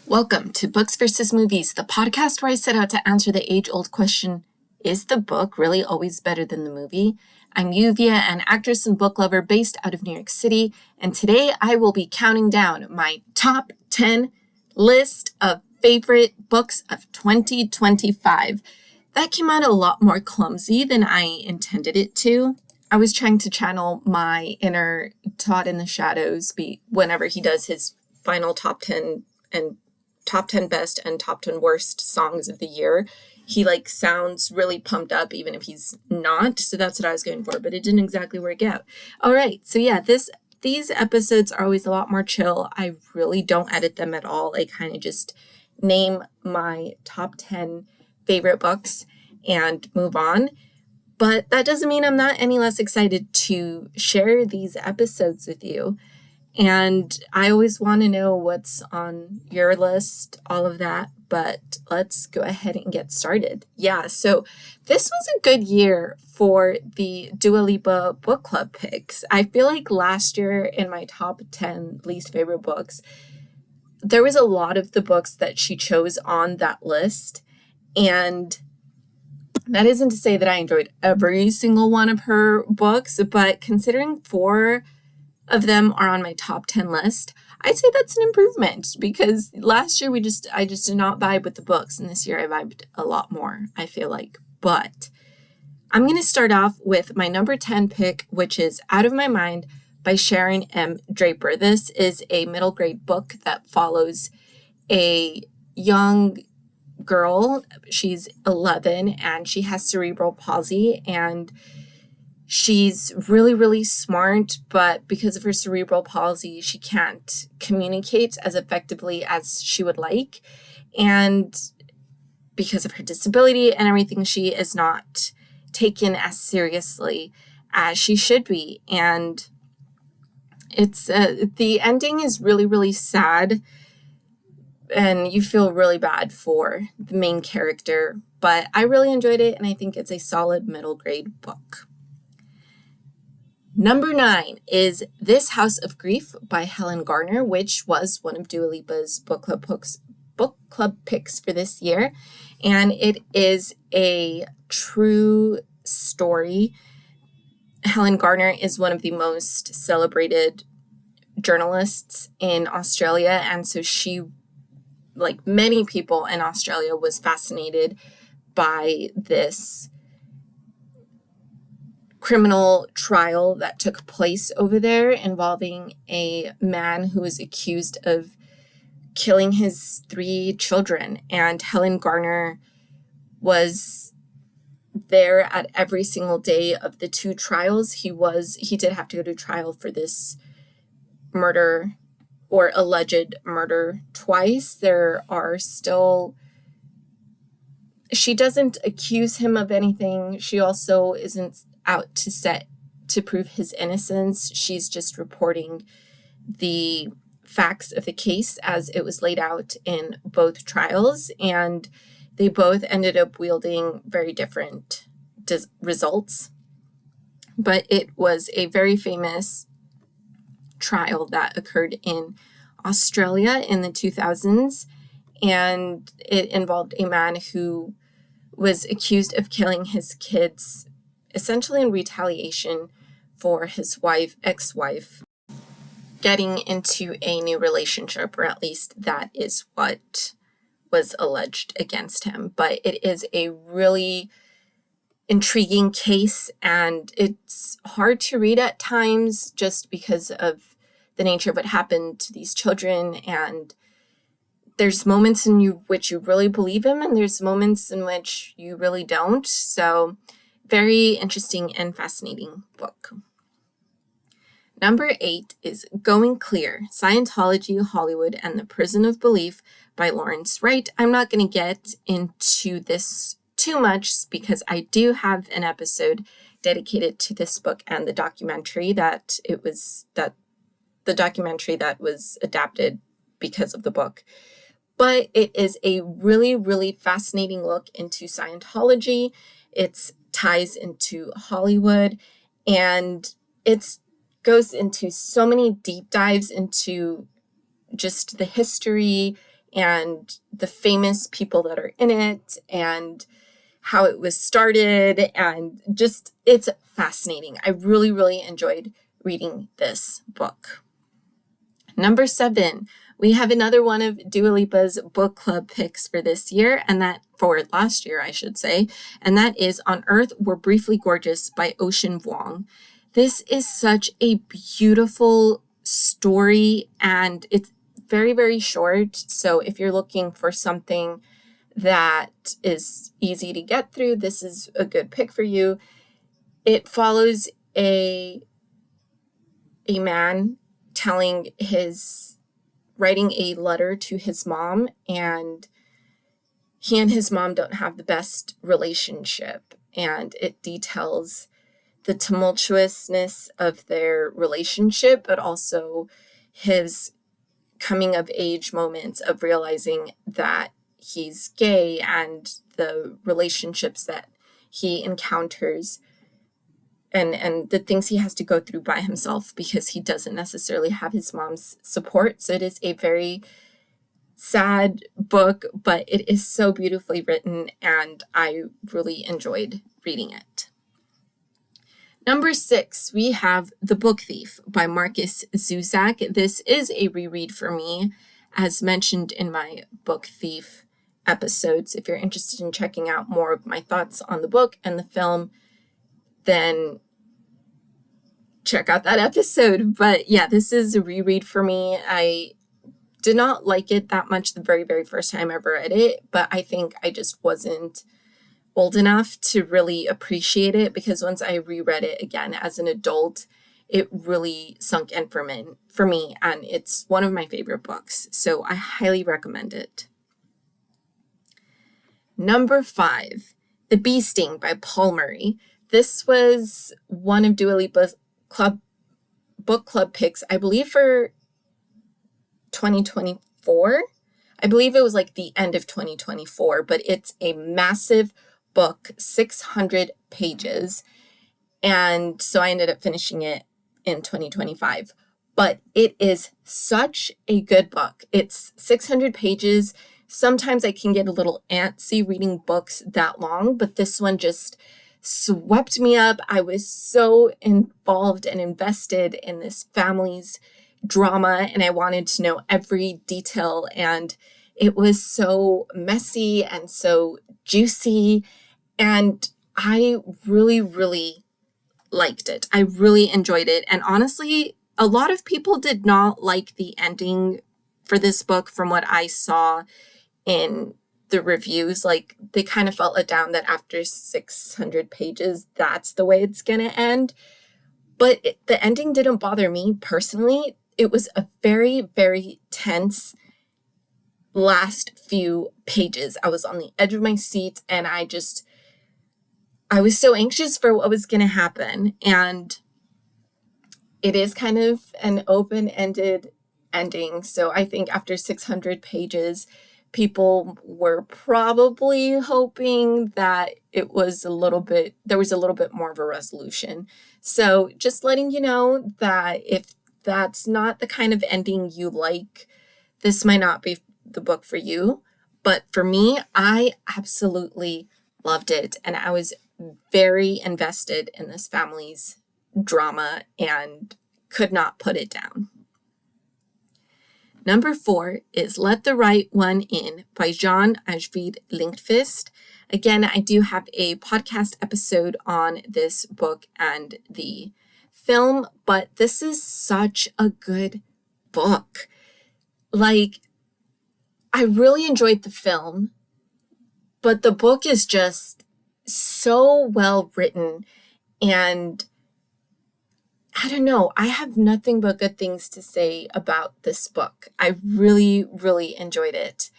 Welcome to Books versus Movies, the podcast where I set out to answer the age-old question, is the book really always better than the movie? I'm Yuvia, an actress and book lover based out of New York City, and today I will be counting down my top 10 list of favorite books of 2025. That came out a lot more clumsy than I intended it to. I was trying to channel my inner Todd in the Shadows whenever he does his final top 10 and top 10 best and top 10 worst songs of the year. He sounds really pumped up even if he's not. So that's what I was going for, but it didn't exactly work out. All right. So yeah, these episodes are always a lot more chill. I really don't edit them at all. I kind of just name my top 10 favorite books and move on. But that doesn't mean I'm not any less excited to share these episodes with you. And I always want to know what's on your list, all of that, but let's go ahead and get started. Yeah, so this was a good year for the Dua Lipa book club picks. I feel like last year in my top 10 least favorite books, there was a lot of the books that she chose on that list. And that isn't to say that I enjoyed every single one of her books, but considering four of them are on my top 10 list, I'd say that's an improvement because last year I just did not vibe with the books, and this year I vibed a lot more, I feel like. But I'm going to start off with my number 10 pick, which is Out of My Mind by Sharon M. Draper. This is a middle grade book that follows a young girl. She's 11 and she has cerebral palsy, and she's really, really smart, but because of her cerebral palsy, she can't communicate as effectively as she would like. And because of her disability and everything, she is not taken as seriously as she should be. And it's the ending is really, really sad, and you feel really bad for the main character. But I really enjoyed it, and I think it's a solid middle grade book. Number 9 is This House of Grief by Helen Garner, which was one of Dua Lipa's book club picks for this year. And it is a true story. Helen Garner is one of the most celebrated journalists in Australia. And so she, like many people in Australia, was fascinated by this criminal trial that took place over there involving a man who was accused of killing his 3 children. And Helen Garner was there at every single day of the 2 trials. He did have to go to trial for this murder or alleged murder twice. She doesn't accuse him of anything. She also isn't out to prove his innocence. She's just reporting the facts of the case as it was laid out in both trials, and they both ended up wielding very different results. But it was a very famous trial that occurred in Australia in the 2000s, and it involved a man who was accused of killing his kids essentially in retaliation for his ex-wife, getting into a new relationship, or at least that is what was alleged against him. But it is a really intriguing case, and it's hard to read at times just because of the nature of what happened to these children. And there's moments in which you really believe him, and there's moments in which you really don't. So very interesting and fascinating book. Number 8 is Going Clear, Scientology, Hollywood, and the Prison of Belief by Lawrence Wright. I'm not going to get into this too much because I do have an episode dedicated to this book and the documentary that was adapted because of the book. But it is a really, really fascinating look into Scientology. It ties into Hollywood, and it goes into so many deep dives into just the history and the famous people that are in it and how it was started, and just it's fascinating. I really, really enjoyed reading this book. Number 7, we have another one of Dua Lipa's book club picks for this year, and that for last year, I should say, and that is On Earth We're Briefly Gorgeous by Ocean Vuong. This is such a beautiful story, and it's very, very short. So if you're looking for something that is easy to get through, this is a good pick for you. It follows a man writing a letter to his mom, and he and his mom don't have the best relationship, and it details the tumultuousness of their relationship, but also his coming of age moments of realizing that he's gay and the relationships that he encounters and the things he has to go through by himself because he doesn't necessarily have his mom's support. So it is a very sad book, but it is so beautifully written, and I really enjoyed reading it. Number 6, we have The Book Thief by Marcus Zusak. This is a reread for me, as mentioned in my Book Thief episodes. If you're interested in checking out more of my thoughts on the book and the film, then check out that episode. But yeah, this is a reread for me. I did not like it that much the very, very first time I ever read it, but I think I just wasn't old enough to really appreciate it, because once I reread it again as an adult, it really sunk in for me, and it's one of my favorite books, so I highly recommend it. Number 5, The Bee Sting by Paul Murray. This was one of Dua Lipa's book club picks, I believe, for 2024. I believe it was like the end of 2024, but it's a massive book, 600 pages. And so I ended up finishing it in 2025. But it is such a good book. It's 600 pages. Sometimes I can get a little antsy reading books that long, but this one just swept me up. I was so involved and invested in this family's drama, and I wanted to know every detail, and it was so messy and so juicy, and I really, really liked it. I really enjoyed it, and honestly, a lot of people did not like the ending for this book from what I saw in the reviews. Like, they kind of felt let down that after 600 pages, that's the way it's going to end. But the ending didn't bother me personally. It was a very, very tense last few pages. I was on the edge of my seat, and I was so anxious for what was going to happen. And it is kind of an open-ended ending. So I think after 600 pages, people were probably hoping that there was a little bit more of a resolution. So just letting you know that if that's not the kind of ending you like, this might not be the book for you. But for me, I absolutely loved it. And I was very invested in this family's drama and could not put it down. Number 4 is Let the Right One In by Jean Ajvid Lindqvist. Again, I do have a podcast episode on this book and the film, but this is such a good book. Like, I really enjoyed the film, but the book is just so well written, and I don't know, I have nothing but good things to say about this book. I really, really enjoyed it.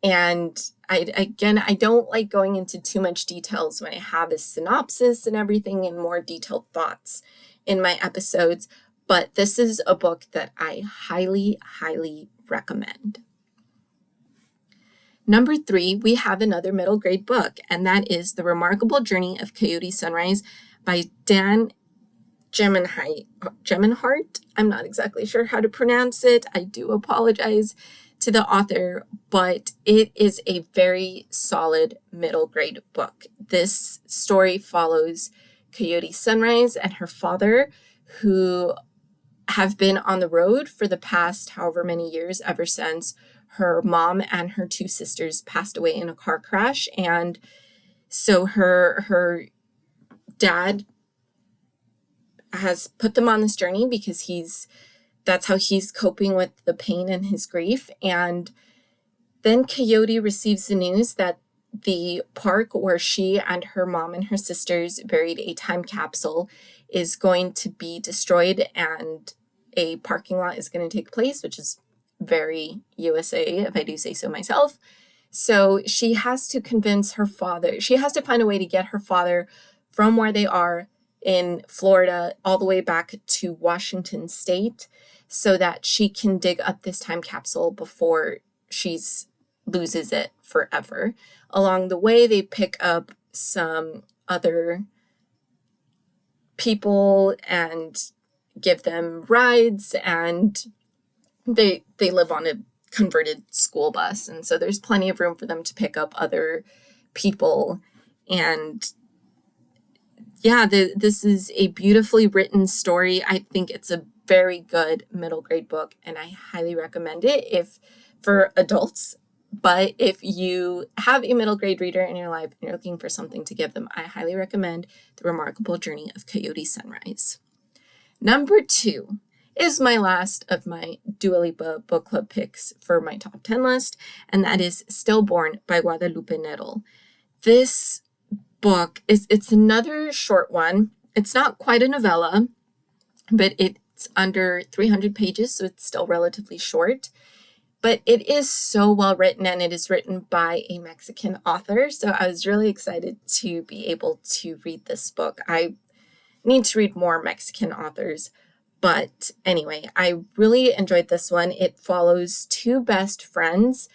And I don't like going into too much details when I have a synopsis and everything and more detailed thoughts in my episodes, but this is a book that I highly, highly recommend. Number 3, we have another middle grade book, and that is The Remarkable Journey of Coyote Sunrise by Dan Gemenhart. I'm not exactly sure how to pronounce it. I do apologize to the author, but it is a very solid middle grade book. This story follows Coyote Sunrise and her father, who have been on the road for the past however many years, ever since her mom and her two sisters passed away in a car crash. And so her dad has put them on this journey because that's how he's coping with the pain and his grief. And then Coyote receives the news that the park where she and her mom and her sisters buried a time capsule is going to be destroyed, and a parking lot is going to take place, which is very USA, if I do say so myself. So she has to convince her father. She has to find a way to get her father from where they are in Florida all the way back to Washington State so that she can dig up this time capsule before she loses it forever. Along the way, they pick up some other people and give them rides, and they live on a converted school bus, and so there's plenty of room for them to pick up other people. And yeah, this is a beautifully written story. I think it's a very good middle grade book, and I highly recommend it for adults. But if you have a middle grade reader in your life and you're looking for something to give them, I highly recommend The Remarkable Journey of Coyote Sunrise. Number 2 is my last of my Dua Lipa book club picks for my top 10 list, and that is Stillborn by Guadalupe Nettle. This book it's another short one. It's not quite a novella, but it's under 300 pages, so it's still relatively short. But it is so well written, and it is written by a Mexican author. So I was really excited to be able to read this book. I need to read more Mexican authors. But anyway, I really enjoyed this one. It follows two best friends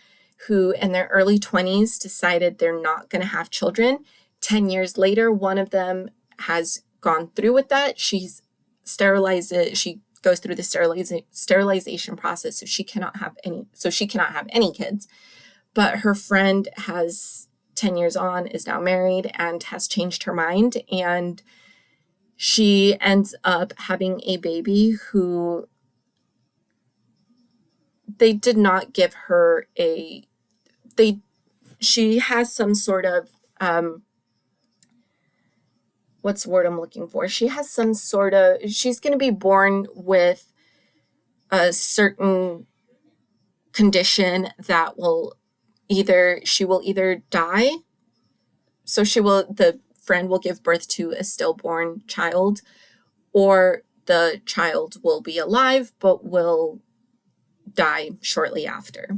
who in their early 20s decided they're not going to have children. 10 years later, one of them has gone through with that. She's sterilized it. She goes through the sterilization process, so she cannot have any kids. But her friend has 10 years on, is now married, and has changed her mind, and she ends up having a baby who they did not give her she has some sort of what's the word I'm looking for? She's going to be born with a certain condition that she will either die. So the friend will give birth to a stillborn child, or the child will be alive, but will die shortly after.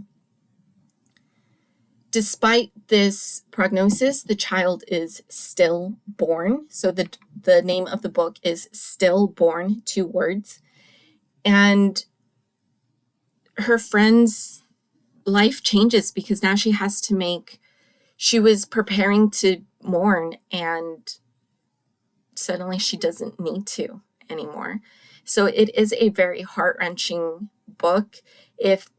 Despite this prognosis, the child is still born. So the name of the book is Stillborn, 2 words. And her friend's life changes because now she was preparing to mourn, and suddenly she doesn't need to anymore. So it is a very heart-wrenching book. If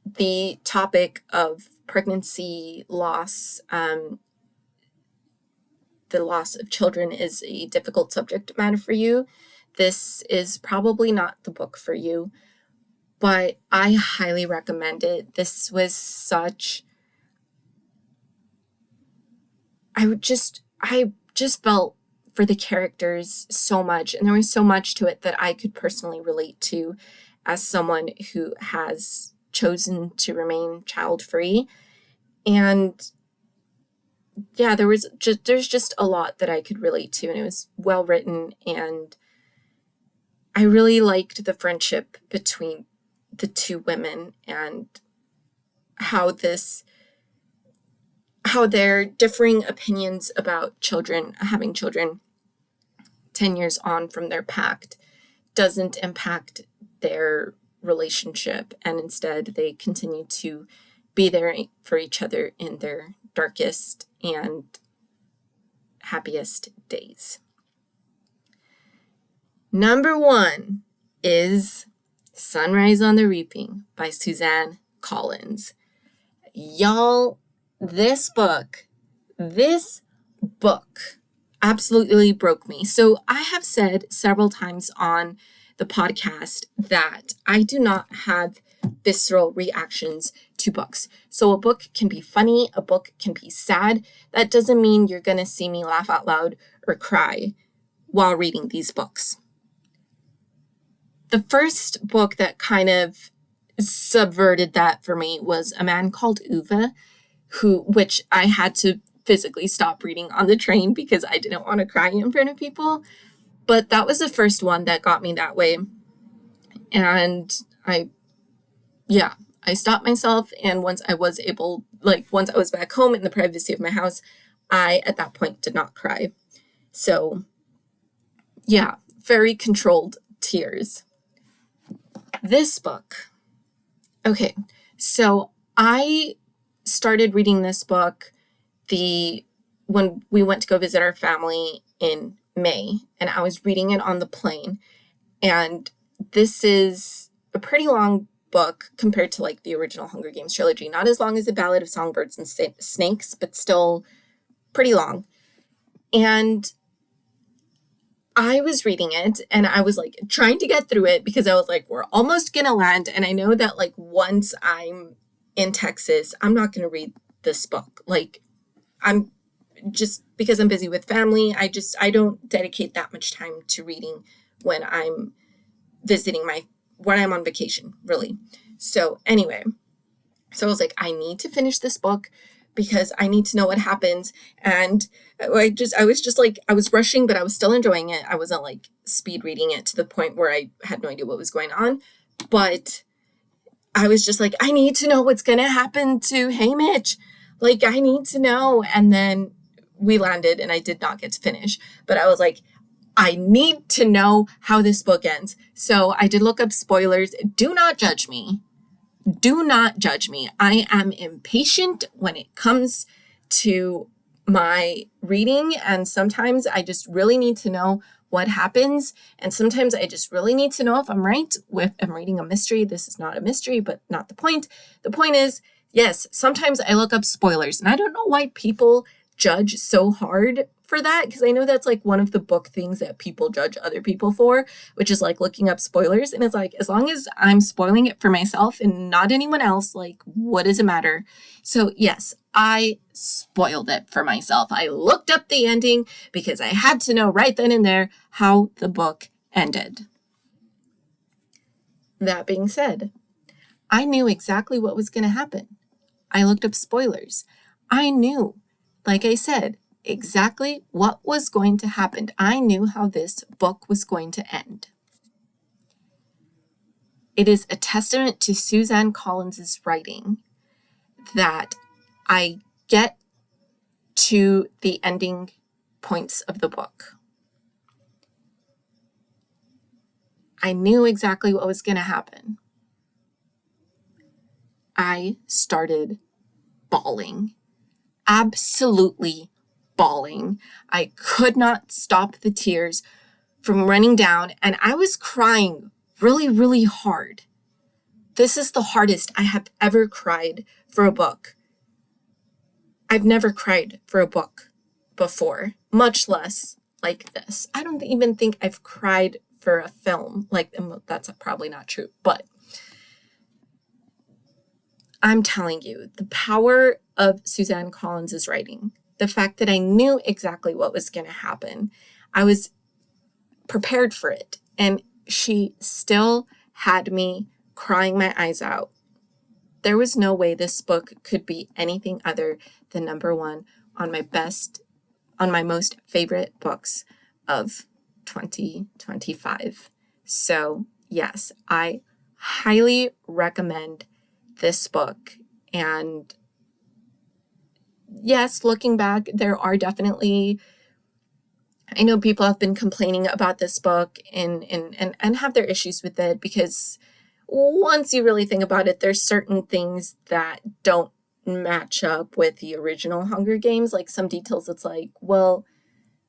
the topic of pregnancy loss, the loss of children, is a difficult subject matter for you, this is probably not the book for you, but I highly recommend it. This was I just felt for the characters so much, and there was so much to it that I could personally relate to as someone who has chosen to remain child-free. And yeah, there's just a lot that I could relate to, and it was well written, and I really liked the friendship between the two women and how their differing opinions about having children 10 years on from their pact doesn't impact their relationship, and instead they continue to be there for each other in their darkest and happiest days. Number 1 is Sunrise on the Reaping by Suzanne Collins. Y'all, this book absolutely broke me. So I have said several times on the podcast that I do not have visceral reactions to books. So a book can be funny, a book can be sad. That doesn't mean you're going to see me laugh out loud or cry while reading these books. The first book that kind of subverted that for me was A Man Called Uwe, which I had to physically stop reading on the train because I didn't want to cry in front of people. But that was the first one that got me that way. And I stopped myself. And once I was back home in the privacy of my house, I, at that point, did not cry. So, yeah, very controlled tears. This book. Okay, so I started reading this book when we went to go visit our family in May, and I was reading it on the plane. And this is a pretty long book compared to like the original Hunger Games trilogy. Not as long as The Ballad of Songbirds and Snakes, but still pretty long. And I was reading it and I was like trying to get through it because I was like, we're almost going to land. And I know that like once I'm in Texas, I'm not going to read this book. Like I'm just because I'm busy with family. I don't dedicate that much time to reading when I'm when I'm on vacation, really. So anyway, so I was like, I need to finish this book because I need to know what happens. And I was rushing, but I was still enjoying it. I wasn't like speed reading it to the point where I had no idea what was going on. But I was just like, I need to know what's going to happen to Haymitch. Like, I need to know. And then we landed and I did not get to finish. But I was like, I need to know how this book ends. So I did look up spoilers. Do not judge me. Do not judge me. I am impatient when it comes to my reading. And sometimes I just really need to know what happens. And sometimes I just really need to know if I'm right. If I'm reading a mystery, this is not a mystery, but not the point. The point is, yes, sometimes I look up spoilers. And I don't know why people judge so hard for that, because I know that's like one of the book things that people judge other people for, which is like looking up spoilers. And it's like, as long as I'm spoiling it for myself and not anyone else, like, what does it matter? So yes, I spoiled it for myself. I looked up the ending because I had to know right then and there how the book ended. That being said, I knew exactly what was going to happen. I looked up spoilers. I knew, like I said, exactly what was going to happen. I knew how this book was going to end. It is a testament to Suzanne Collins's writing that I get to the ending points of the book. I knew exactly what was going to happen. I started bawling. Absolutely bawling. I could not stop the tears from running down, and I was crying really, really hard. This is the hardest I have ever cried for a book. I've never cried for a book before, much less like this. I don't even think I've cried for a film. Like, that's probably not true, but I'm telling you, the power of Suzanne Collins's writing, the fact that I knew exactly what was going to happen, I was prepared for it. And she still had me crying my eyes out. There was no way this book could be anything other than number one on my most favorite books of 2025. So yes, I highly recommend this book. And yes, looking back, there are definitely, I know people have been complaining about this book and have their issues with it, because once you really think about it, there's certain things that don't match up with the original Hunger Games. Like some details, it's like, well,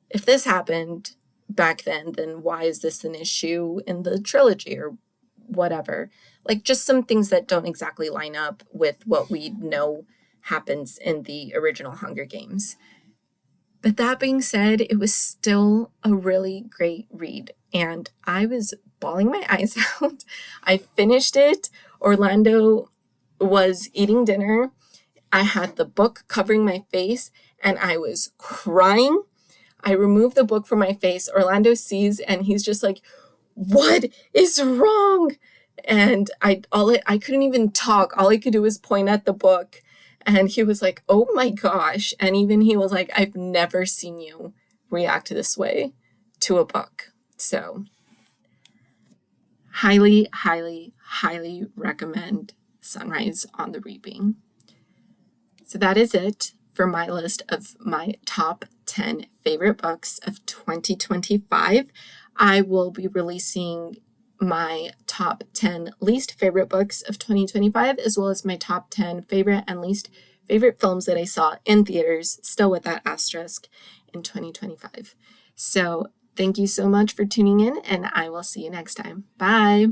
if this happened back then why is this an issue in the trilogy or whatever? like just some things that don't exactly line up with what we know happens in the original Hunger Games. But that being said, it was still a really great read, and I was bawling my eyes out. I finished it. Orlando was eating dinner. I had the book covering my face, and I was crying. I removed the book from my face. Orlando sees, and he's just like, "What is wrong?" And I couldn't even talk. All I could do was point at the book. And he was like, "Oh my gosh." And even he was like, "I've never seen you react this way to a book." So highly, highly, highly recommend Sunrise on the Reaping. So that is it for my list of my top 10 favorite books of 2025. I will be releasing my top 10 least favorite books of 2025, as well as my top 10 favorite and least favorite films that I saw in theaters, still with that asterisk, in 2025. So thank you so much for tuning in, and I will see you next time. Bye.